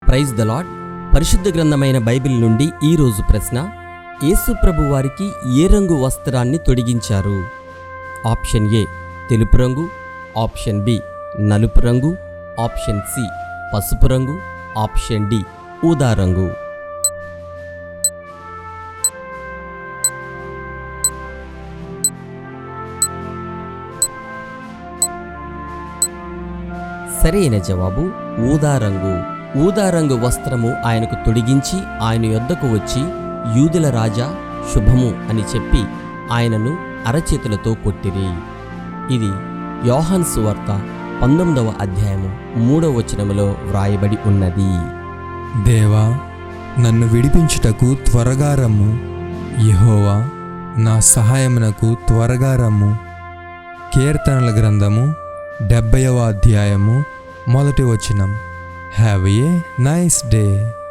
Praise the lord. పరిశుద్ధ గ్రంథమైన Bible నుండి ఈరోజు ప్రశ్న: యేసు ప్రభు వారికి ఏ రంగు వస్త్రాన్ని తొడిగించారు? ఆప్షన్ ఏ తెలుపు రంగు, ఆప్షన్ బి నలుపు రంగు, ఆప్షన్ సి పసుపు రంగు, ఆప్షన్ డి ఊదా రంగు. సరైన జవాబు ఊదా రంగు. ఊదా రంగు వస్త్రము ఆయనకు తొడిగించి ఆయన యొద్దకు వచ్చి, యూదుల రాజా శుభము అని చెప్పి ఆయనను అరచేతులతో కొట్టిరి. ఇది యోహాను సువార్త 19వ అధ్యాయము 3వ వచనములో వ్రాయబడి ఉన్నది. దేవా, నన్ను విడిపించుటకు త్వరగా రమ్ము. యెహోవా, నా సహాయమునకు త్వరగా రమ్ము. కీర్తనల గ్రంథము 70వ అధ్యాయము 1వ వచనం. Have a nice day.